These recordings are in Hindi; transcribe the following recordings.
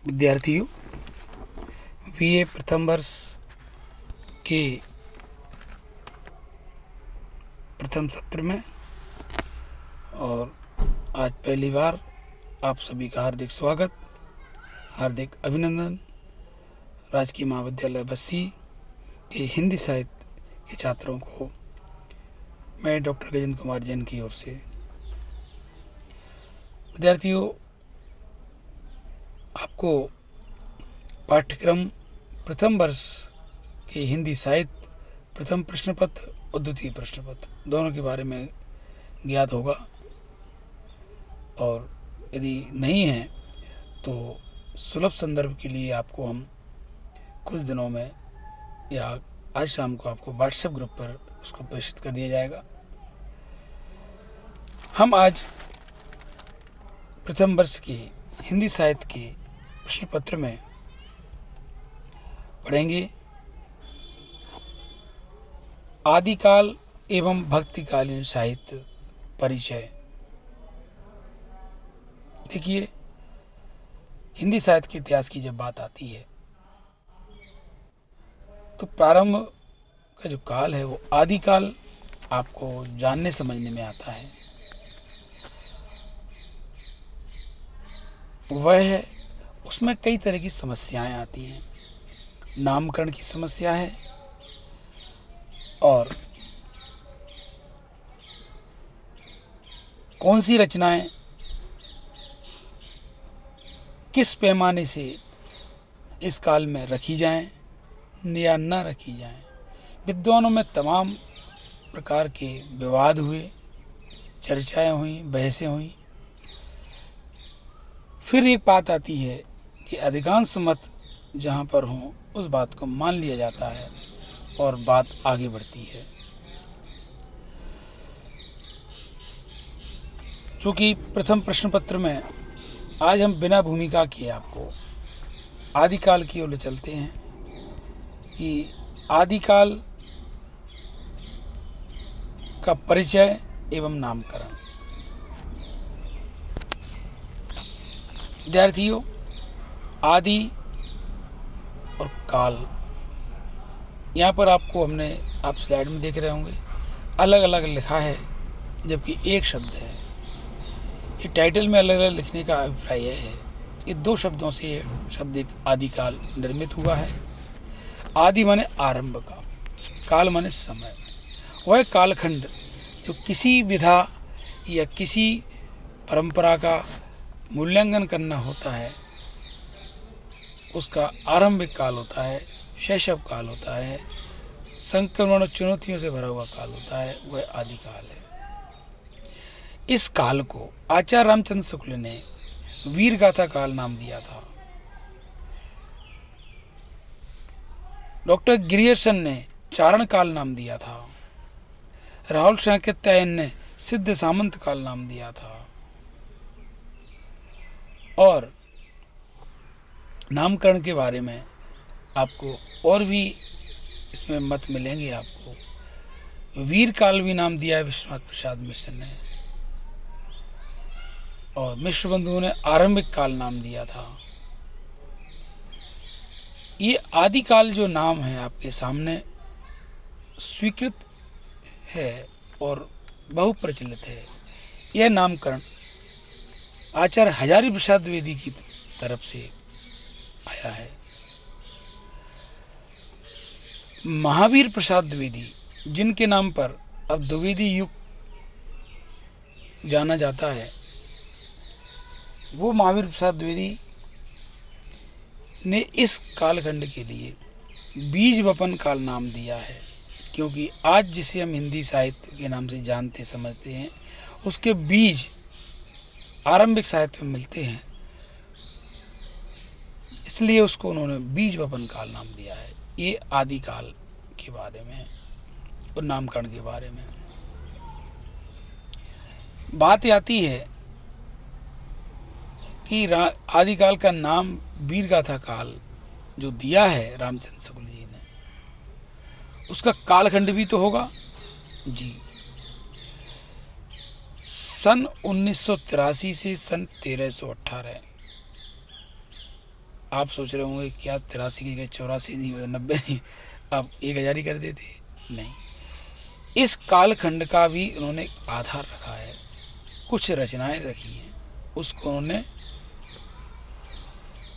विद्यार्थियों, बीए प्रथम वर्ष के प्रथम सत्र में और आज पहली बार आप सभी का हार्दिक स्वागत, हार्दिक अभिनंदन। राजकीय महाविद्यालय बस्सी के हिंदी साहित्य के छात्रों को मैं डॉक्टर गजेंद्र कुमार जैन की ओर से। विद्यार्थियों, आपको पाठ्यक्रम प्रथम वर्ष के हिंदी साहित्य प्रथम प्रश्न पत्र और द्वितीय प्रश्न पत्र दोनों के बारे में ज्ञात होगा, और यदि नहीं है तो सुलभ संदर्भ के लिए आपको हम कुछ दिनों में या आज शाम को आपको व्हाट्सएप ग्रुप पर उसको प्रेषित कर दिया जाएगा। हम आज प्रथम वर्ष के हिंदी साहित्य के प्रश्न पत्र में पढ़ेंगे आदिकाल एवं भक्तिकालीन साहित्य परिचय। देखिए, हिंदी साहित्य के इतिहास की जब बात आती है तो प्रारंभ का जो काल है वो आदिकाल आपको जानने समझने में आता है। वह है, उसमें कई तरह की समस्याएं आती हैं। नामकरण की समस्या है और कौन सी रचनाएं किस पैमाने से इस काल में रखी जाएं या न रखी जाएं। विद्वानों में तमाम प्रकार के विवाद हुए, चर्चाएं हुई, बहसें हुई। फिर एक बात आती है कि अधिकांश मत जहाँ पर हों उस बात को मान लिया जाता है और बात आगे बढ़ती है। चूँकि प्रथम प्रश्न पत्र में आज हम बिना भूमिका किए आपको आदिकाल की ओर ले चलते हैं कि आदिकाल का परिचय एवं नामकरण। विद्यार्थियों, आदि और काल, यहाँ पर आपको हमने आप स्लाइड में देख रहे होंगे अलग अलग लिखा है, जबकि एक शब्द है। ये टाइटल में अलग अलग लिखने का अभिप्राय यह है, ये दो शब्दों से ये शब्द एक आदिकाल निर्मित हुआ है। आदि माने आरंभ का, काल माने समय। वह कालखंड जो किसी विधा या किसी परंपरा का मूल्यांकन करना होता है उसका आरंभिक काल होता है, शैशव काल होता है, संक्रमण और चुनौतियों से भरा हुआ काल होता है, वह आदिकाल है। इस काल को आचार्य रामचंद्र शुक्ल ने वीर गाथा काल नाम दिया था। डॉक्टर ग्रियर्सन ने चारण काल नाम दिया था। राहुल सांकृत्यायन ने सिद्ध सामंत काल नाम दिया था। और नामकरण के बारे में आपको और भी इसमें मत मिलेंगे। आपको वीर काल भी नाम दिया है विश्वनाथ प्रसाद मिश्र ने, और मिश्र बंधुओं ने आरंभिक काल नाम दिया था। ये आदिकाल जो नाम है आपके सामने स्वीकृत है और बहुप्रचलित है। यह नामकरण आचार्य हजारी प्रसाद द्विवेदी की तरफ से आया है। महावीर प्रसाद द्विवेदी, जिनके नाम पर अब द्विवेदी युग जाना जाता है, वो महावीर प्रसाद द्विवेदी ने इस कालखंड के लिए बीज वपन काल नाम दिया है, क्योंकि आज जिसे हम हिंदी साहित्य के नाम से जानते समझते हैं उसके बीज आरंभिक साहित्य में मिलते हैं, इसलिए उसको उन्होंने बीज वपन काल नाम दिया है। ये आदिकाल के बारे में है और नामकरण के बारे में बात आती है कि आदिकाल का नाम वीर गाथा काल जो दिया है रामचंद्र शुक्ल जी ने, उसका कालखंड भी तो होगा जी। सन 1983 से सन 1318 आप सोच रहे होंगे क्या 83 की 84 नहीं हो 90 नहीं, आप 1000 ही कर देते। नहीं, इस कालखंड का भी उन्होंने आधार रखा है, कुछ रचनाएं रखी हैं, उसको उन्होंने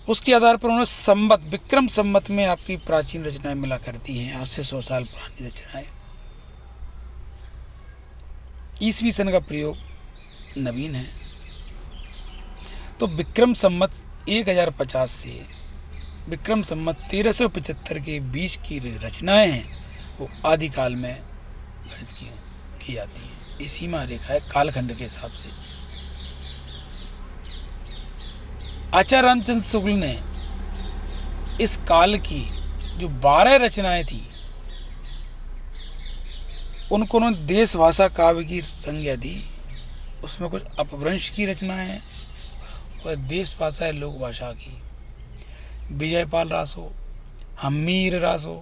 उसके आधार पर उन्होंने संवत विक्रम संवत में आपकी प्राचीन रचनाएं मिला करती हैं, आज से 100 साल पुरानी रचनाएं। ईसवी सन का प्रयोग नवीन है। तो विक्रम संवत 1050 से विक्रम संवत 1375 के बीच की रचनाएं हैं, वो आदिकाल में गणित की जाती हैं। ये सीमा रेखा है कालखंड के हिसाब से। आचार्य रामचंद्र शुक्ल ने इस काल की जो 12 रचनाएं थी उनको उन्होंने देश भाषा काव्य की संज्ञा दी। उसमें कुछ अपभ्रंश की रचनाएं हैं और देश भाषा है लोक भाषा की। विजयपाल रासो, हम्मीर रासो,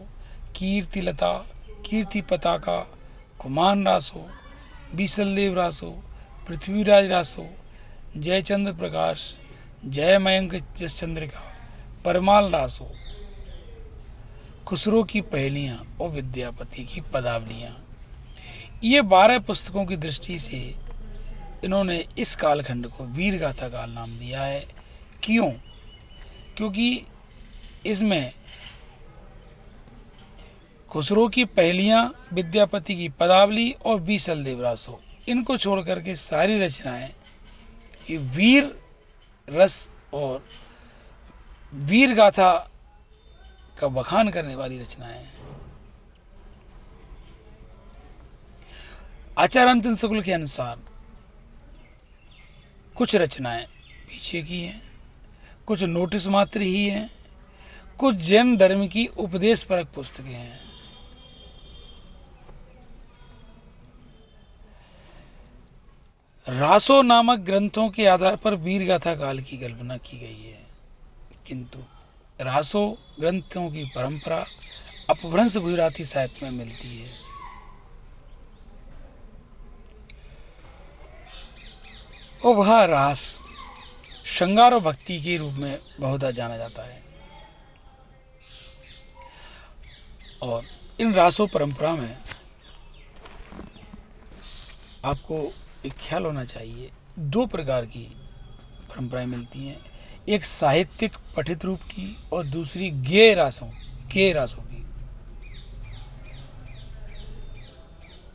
कीर्तिलता, कीर्ति पताका, कुमान रासो, बीसलदेव रासो, पृथ्वीराज रासो, जयचंद्र प्रकाश, जय मयंक जसचंद्रिका, परमाल रासो, खुसरो की पहेलियाँ और विद्यापति की पदावलियाँ। ये 12 पुस्तकों की दृष्टि से इन्होंने इस कालखंड को वीर गाथा काल नाम दिया है। क्यों? क्योंकि इसमें खुसरो की पहेलियाँ, विद्यापति की पदावली और बीसल देवरासो, इनको छोड़ करके सारी रचनाएं ये वीर रस और वीर गाथा का बखान करने वाली रचनाएं हैं। आचार्य रामचंद्र शुक्ल के अनुसार कुछ रचनाएं पीछे की हैं, कुछ नोटिस मात्र ही हैं, कुछ जैन धर्म की उपदेश परक पुस्तकें हैं। रासो नामक ग्रंथों के आधार पर वीर गाथा काल की कल्पना की गई है, किंतु रासो ग्रंथों की परंपरा अपभ्रंश गुजराती साहित्य में मिलती है। और वह रास श्रृंगार और भक्ति के रूप में बहुधा जाना जाता है। और इन रासो परंपरा में आपको एक ख्याल होना चाहिए, 2 प्रकार की परंपराएं मिलती हैं, एक साहित्यिक पठित रूप की और दूसरी गेय रासों की।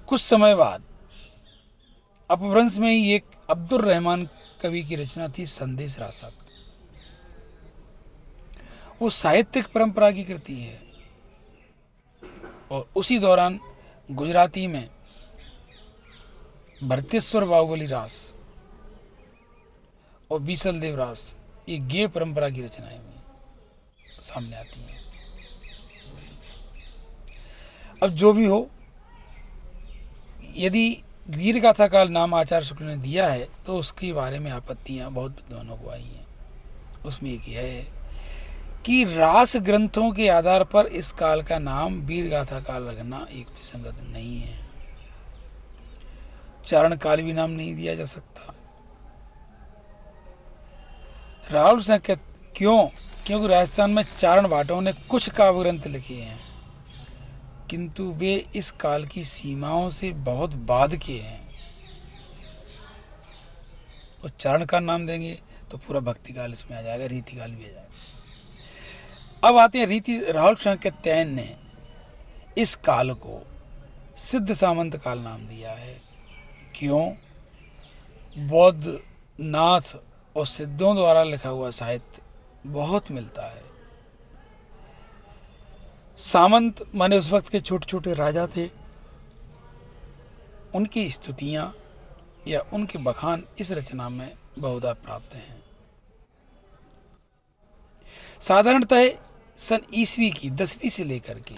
कुछ समय बाद अपभ्रंश में ही एक अब्दुल रहमान कवि की रचना थी संदेश रासक। वो साहित्यिक परंपरा की कृति है और उसी दौरान गुजराती में भरतेश्वर बाहुबली रास और बीसल देव रास, ये गेय परंपरा की रचनाएं में सामने आती हैं। अब जो भी हो, यदि वीर गाथा काल नाम आचार्य शुक्ल ने दिया है तो उसके बारे में आपत्तियां बहुत विद्वानों को आई हैं। उसमें एक यह है कि रास ग्रंथों के आधार पर इस काल का नाम वीर गाथा काल रखना युक्तिसंगत नहीं है। चारण काल भी नाम नहीं दिया जा सकता। राहुल संकेत क्यों? क्योंकि राजस्थान में चारण भाटों ने कुछ काव्य ग्रंथ लिखे हैं, किंतु वे इस काल की सीमाओं से बहुत बाद के हैं। और चारण का नाम देंगे तो पूरा भक्ति काल इसमें आ जाएगा, रीति काल भी आ जाएगा। अब आते हैं रीति। राहुल संकेतैन ने इस काल को सिद्ध सामंत काल नाम दिया है। क्यों? बौद्ध, नाथ और सिद्धों द्वारा लिखा हुआ साहित्य बहुत मिलता है। सामंत माने उस वक्त के छोटे छोटे राजा थे, उनकी स्तुतियां या उनके बखान इस रचना में बहुधा प्राप्त हैं। साधारणतः सन ईस्वी की 10वीं से लेकर के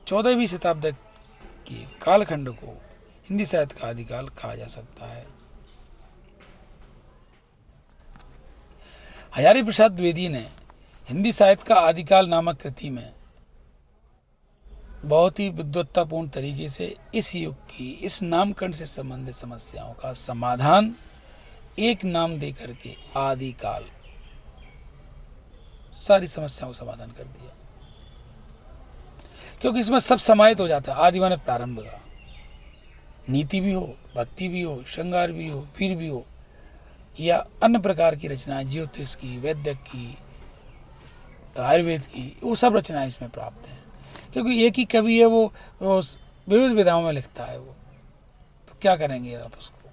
14वीं शताब्दी के कालखंड को हिंदी साहित्य का आदिकाल कहा जा सकता है। हजारी प्रसाद द्विवेदी ने हिंदी साहित्य का आदिकाल नामक कृति में बहुत ही विद्वत्तापूर्ण तरीके से इस युग की इस नामकरण से संबंधित समस्याओं का समाधान एक नाम दे करके आदिकाल सारी समस्याओं का समाधान कर दिया, क्योंकि इसमें सब समाहित हो जाता है। आदि माने प्रारंभ का, नीति भी हो, भक्ति भी हो, श्रृंगार भी हो, वीर भी हो, या अन्य प्रकार की रचनाएं, ज्योतिष की, वैद्य की, आयुर्वेद की, वो सब रचनाएं इसमें प्राप्त हैं। क्योंकि एक ही कवि है, वो विविध विधाओं में लिखता है। वो तो क्या करेंगे आप उसको?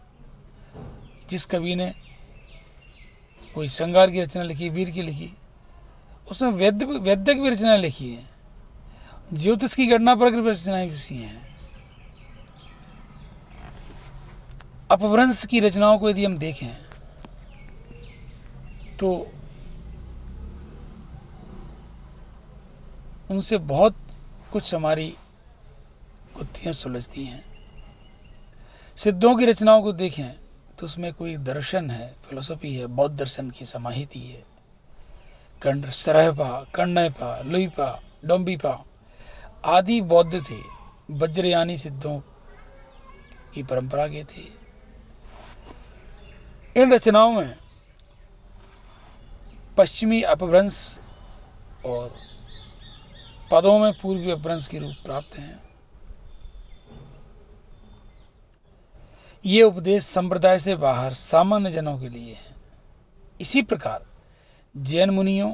जिस कवि ने कोई श्रृंगार की रचना लिखी, वीर की लिखी, उसने वैद्य की रचना लिखी है, ज्योतिष की गणना पर रचनाएं भी हैं। अपभ्रंश की रचनाओं को यदि हम देखें तो उनसे बहुत कुछ हमारी गुत्थियां सुलझती हैं। सिद्धों की रचनाओं को देखें तो उसमें कोई दर्शन है, फिलोसफी है, बौद्ध दर्शन की समाहिति है। कंड सरहपा, कण्णयपा, लुईपा, डोम्बीपा आदि बौद्ध थे, वज्रयानी सिद्धों की परंपरा के थे। इन रचनाओं में पश्चिमी अपभ्रंश और पदों में पूर्वी अपभ्रंश के रूप प्राप्त हैं। ये उपदेश संप्रदाय से बाहर सामान्य जनों के लिए है। इसी प्रकार जैन मुनियों,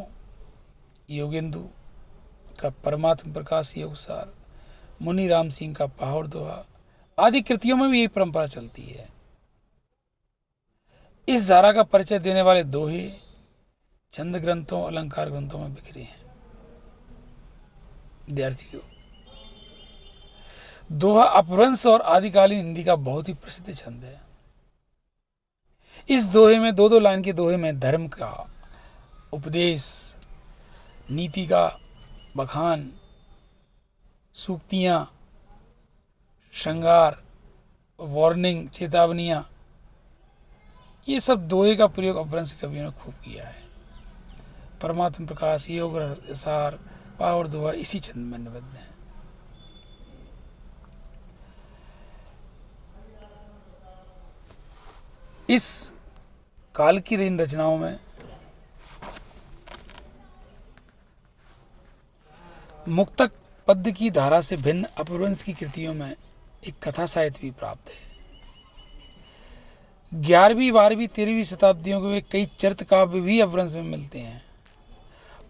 योगेंदु का परमात्म प्रकाश योगसार, मुनि राम सिंह का पाहुर दोहा आदि कृतियों में भी यही परंपरा चलती है। इस धारा का परिचय देने वाले दोहे छंद ग्रंथों, अलंकार ग्रंथों में बिखरे हैं। विद्यार्थियों, दोहा अपभ्रंश और आदिकालीन हिंदी का बहुत ही प्रसिद्ध छंद है। इस दोहे में दो लाइन के दोहे में धर्म का उपदेश, नीति का बखान, सूक्तियां, श्रृंगार, वार्निंग, चेतावनियां, ये सब दोहे का प्रयोग अपभ्रंश कवियों ने खूब किया है। परमात्म प्रकाश, योग सार, पावर दोहा इसी छंद में निबद्ध है। इस काल की इन रचनाओं में मुक्तक पद्य की धारा से भिन्न अपभ्रंश की कृतियों में एक कथा साहित्य भी प्राप्त है। 11वीं, 12वीं, 13वीं शताब्दियों के कई चरित्र काव्य भी अपभ्रंश में मिलते हैं।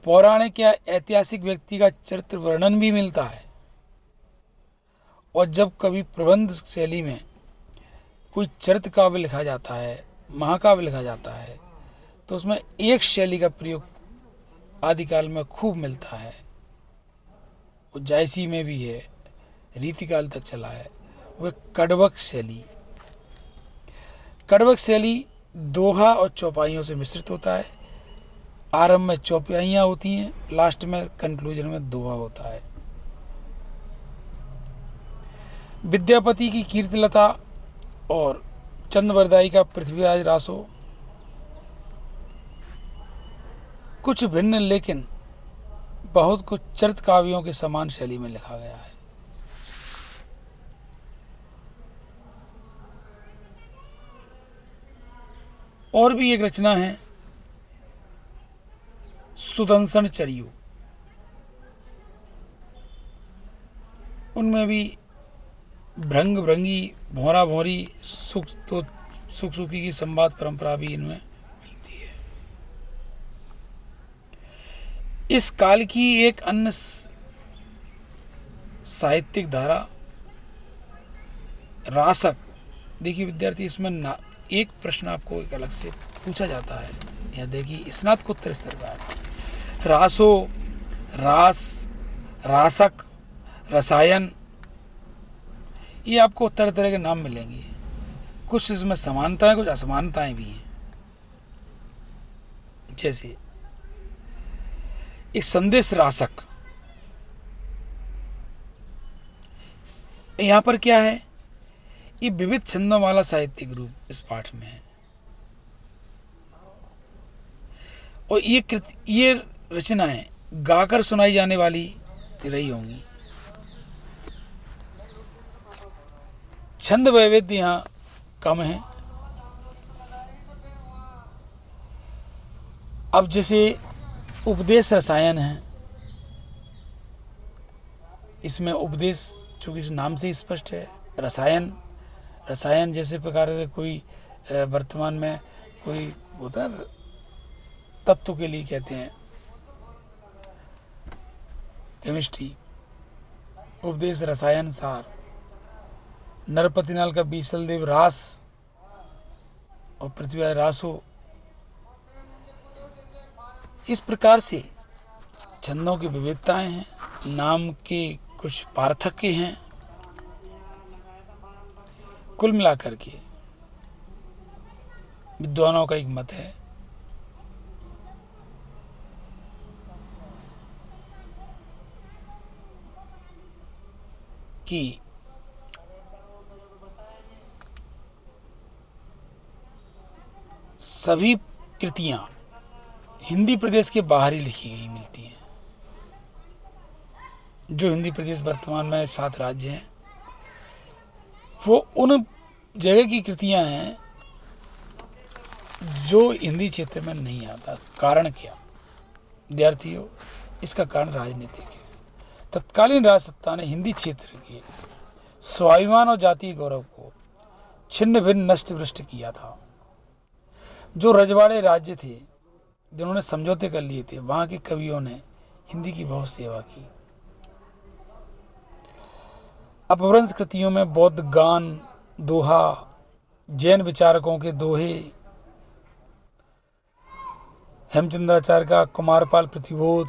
पौराणिक या ऐतिहासिक व्यक्ति का चरित्र वर्णन भी मिलता है। और जब कभी प्रबंध शैली में कोई चरित्र काव्य लिखा जाता है, महाकाव्य लिखा जाता है, तो उसमें एक शैली का प्रयोग आदिकाल में खूब मिलता है। वो जायसी में भी है, रीतिकाल तक चला है। वह कड़वक शैली। कड़वक शैली दोहा और चौपाइयों से मिश्रित होता है। आरंभ में चौपाइयाँ होती हैं, लास्ट में कंक्लूजन में दोहा होता है। विद्यापति की कीर्तिलता और चंद्रवरदाई का पृथ्वीराज रासो कुछ भिन्न लेकिन बहुत कुछ चरित्र काव्यों के समान शैली में लिखा गया है। और भी एक रचना है सुदंसन चरियो। उनमें भी भृंग भृंगी, भौरा भौरी, सुख सुखी की संवाद परंपरा भी इनमें मिलती है। इस काल की एक अन्य साहित्यिक धारा रासक। देखिए विद्यार्थी, इसमें एक प्रश्न आपको एक अलग से पूछा जाता है। यह देखिए स्नातकोत्तर स्तर का है। रासो, रास, रासक, रसायन, ये आपको तरह तरह के नाम मिलेंगे। कुछ इसमें समानताएं, कुछ असमानताएं भी हैं। जैसे एक संदेश रासक, यहां पर क्या है, ये विविध छंदों वाला साहित्यिक रूप इस पाठ में है। और ये रचनाएं गाकर सुनाई जाने वाली रही होंगी। छंद वैविध्य यहाँ कम है। अब जैसे उपदेश रसायन है। इसमें उपदेश चूँकि इस नाम से ही स्पष्ट है। रसायन, रसायन जैसे प्रकार से कोई वर्तमान में कोई होता है तत्व के लिए कहते हैं केमिस्ट्री। उपदेश रसायन सार, नरपतिनाल का बीसल देव रास और पृथ्वी रासो। इस प्रकार से छंदों की विविधताएं हैं, नाम के कुछ पार्थक्य हैं। कुल मिलाकर के विद्वानों का एक मत है कि सभी कृतियां हिंदी प्रदेश के बाहर ही लिखी गई मिलती हैं। जो हिंदी प्रदेश वर्तमान में 7 राज्य हैं, वो उन जगह की कृतियां हैं जो हिंदी क्षेत्र में नहीं आता। कारण क्या विद्यार्थियों? इसका कारण राजनीतिक है। तत्कालीन राज सत्ता ने हिंदी क्षेत्र के स्वाभिमान और जातीय गौरव को छिन्न भिन्न नष्ट भ्रष्ट किया था। जो रजवाड़े राज्य थे जिन्होंने समझौते कर लिए थे, वहां के कवियों ने हिंदी की बहुत सेवा की। अपभ्रंश कृतियों में बौद्ध गान, दोहा, जैन विचारकों के दोहे, हेमचंद्राचार्य का कुमारपाल प्रतिबोध,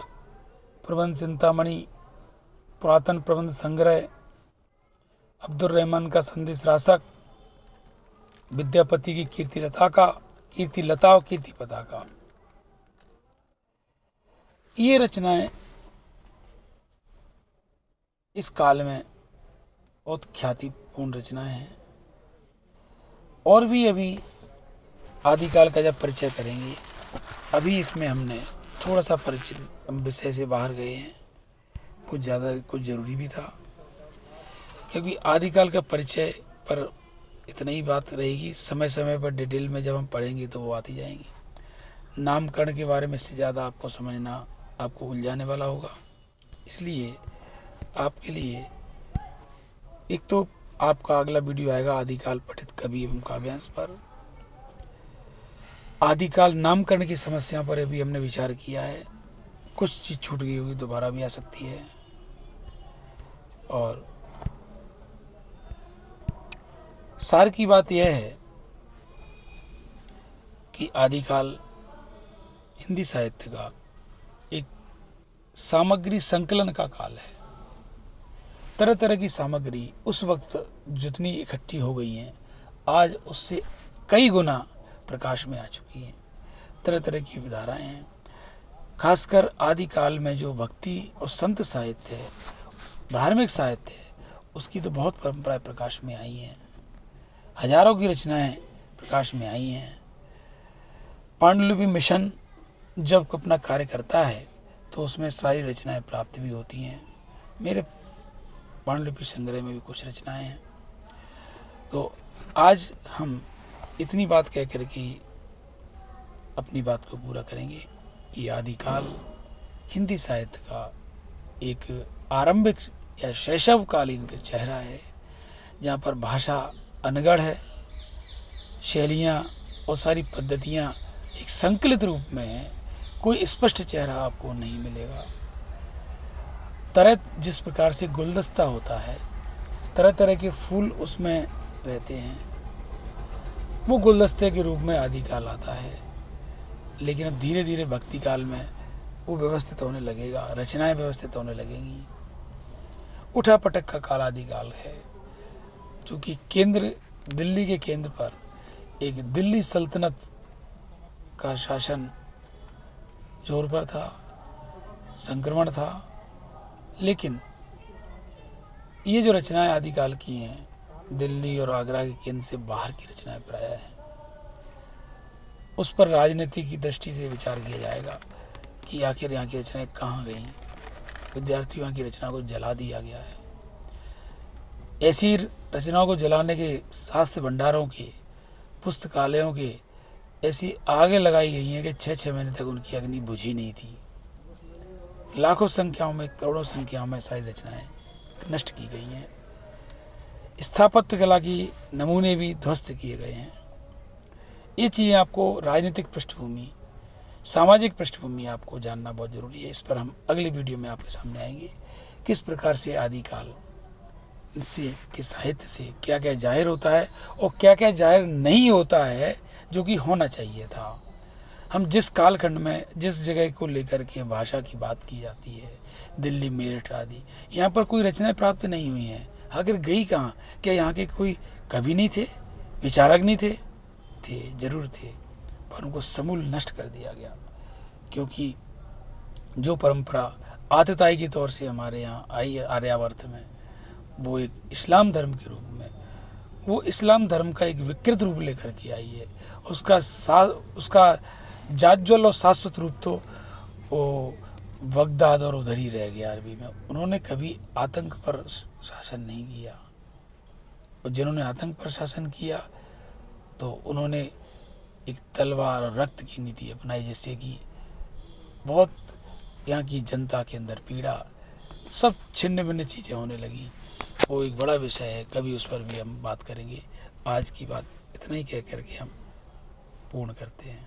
प्रबंध चिंतामणि, पुरातन प्रबंध संग्रह, अब्दुल रहमान का संदेश रासक, विद्यापति की कीर्ति लता और कीर्ति पताका, ये रचनाएं इस काल में बहुत ख्यातिपूर्ण रचनाएं हैं। और भी अभी आदिकाल का जब परिचय करेंगे, अभी इसमें हमने थोड़ा सा परिचय विषय से बाहर गए हैं, कुछ ज़्यादा कुछ ज़रूरी भी था, क्योंकि आदिकाल का परिचय पर इतना ही बात रहेगी। समय समय पर डिटेल में जब हम पढ़ेंगे तो वो आती जाएंगी। नामकरण के बारे में इससे ज़्यादा आपको समझना आपको उलझाने वाला होगा। इसलिए आपके लिए एक तो आपका अगला वीडियो आएगा आदिकाल पठित कवि एवं काव्यांश पर। आदिकाल नामकरण की समस्या पर अभी हमने विचार किया है। कुछ चीज़ छूट गई होगी, दोबारा भी आ सकती है। और सार की बात यह है कि आदिकाल हिंदी साहित्य का एक सामग्री संकलन का काल है। तरह तरह की सामग्री उस वक्त जितनी इकट्ठी हो गई हैं, आज उससे कई गुना प्रकाश में आ चुकी हैं। तरह तरह की विधाराएं हैं। खासकर आदिकाल में जो भक्ति और संत साहित्य है, धार्मिक साहित्य है, उसकी तो बहुत परंपराएं प्रकाश में आई हैं। हजारों की रचनाएं प्रकाश में आई हैं। पांडुलिपि मिशन जब अपना कार्य करता है तो उसमें सारी रचनाएं प्राप्त भी होती हैं। मेरे पांडुलिपि संग्रह में भी कुछ रचनाएं हैं। तो आज हम इतनी बात कह कर के अपनी बात को पूरा करेंगे कि आदिकाल हिंदी साहित्य का एक आरंभिक या शैशवकालीन का चेहरा है, जहाँ पर भाषा अनगढ़ है, शैलियाँ और सारी पद्धतियाँ एक संकलित रूप में हैं। कोई स्पष्ट चेहरा आपको नहीं मिलेगा। तरह जिस प्रकार से गुलदस्ता होता है, तरह तरह के फूल उसमें रहते हैं, वो गुलदस्ते के रूप में आदिकाल आता है। लेकिन अब धीरे धीरे भक्ति काल में वो व्यवस्थित होने लगेगा, रचनाएं व्यवस्थित होने लगेंगी। उठा पटक का काल आदिकाल है, क्योंकि केंद्र दिल्ली के केंद्र पर एक दिल्ली सल्तनत का शासन जोर पर था, संक्रमण था। लेकिन ये जो रचनाएं आदिकाल की हैं, दिल्ली और आगरा के केंद्र से बाहर की रचनाएं प्रायः हैं। उस पर राजनीति की दृष्टि से विचार किया जाएगा कि आखिर यहाँ की रचनाएं कहाँ गईं। विद्यार्थियों की रचना को जला दिया गया है। ऐसी रचनाओं को जलाने के शास्त्र भंडारों के, पुस्तकालयों के ऐसी आगे लगाई गई हैं कि 6-6 महीने तक उनकी अग्नि बुझी नहीं थी। लाखों संख्याओं में, करोड़ों संख्याओं में सारी रचनाएं नष्ट की गई हैं। स्थापत्य कला की नमूने भी ध्वस्त किए गए हैं। ये चीज़ें आपको राजनीतिक पृष्ठभूमि, सामाजिक पृष्ठभूमि आपको जानना बहुत ज़रूरी है। इस पर हम अगले वीडियो में आपके सामने आएंगे, किस प्रकार से आदिकाल से के साहित्य से क्या क्या जाहिर होता है और क्या क्या जाहिर नहीं होता है, जो कि होना चाहिए था। हम जिस कालखंड में जिस जगह को लेकर के भाषा की बात की जाती है, दिल्ली, मेरठ आदि, यहाँ पर कोई रचनाएं प्राप्त नहीं हुई हैं। आखिर गई कहाँ? क्या यहाँ के कोई कवि नहीं थे, विचारक नहीं थे? थे, जरूर थे, पर उनको समूल नष्ट कर दिया गया। क्योंकि जो परंपरा आतताई के तौर से हमारे यहाँ आई है आर्यावर्त में, वो एक इस्लाम धर्म के रूप में, वो इस्लाम धर्म का एक विकृत रूप लेकर के आई है। उसका जाज्वल और शाश्वत रूप तो वो बगदाद और उधर ही रह गया अरबी में। उन्होंने कभी आतंक पर शासन नहीं किया, और जिन्होंने आतंक पर शासन किया तो उन्होंने एक तलवार और रक्त की नीति अपनाई, जिससे कि बहुत यहाँ की जनता के अंदर पीड़ा, सब छिन्न भिन्न चीज़ें होने लगी। वो एक बड़ा विषय है, कभी उस पर भी हम बात करेंगे। आज की बात इतना ही कह करके हम पूर्ण करते हैं।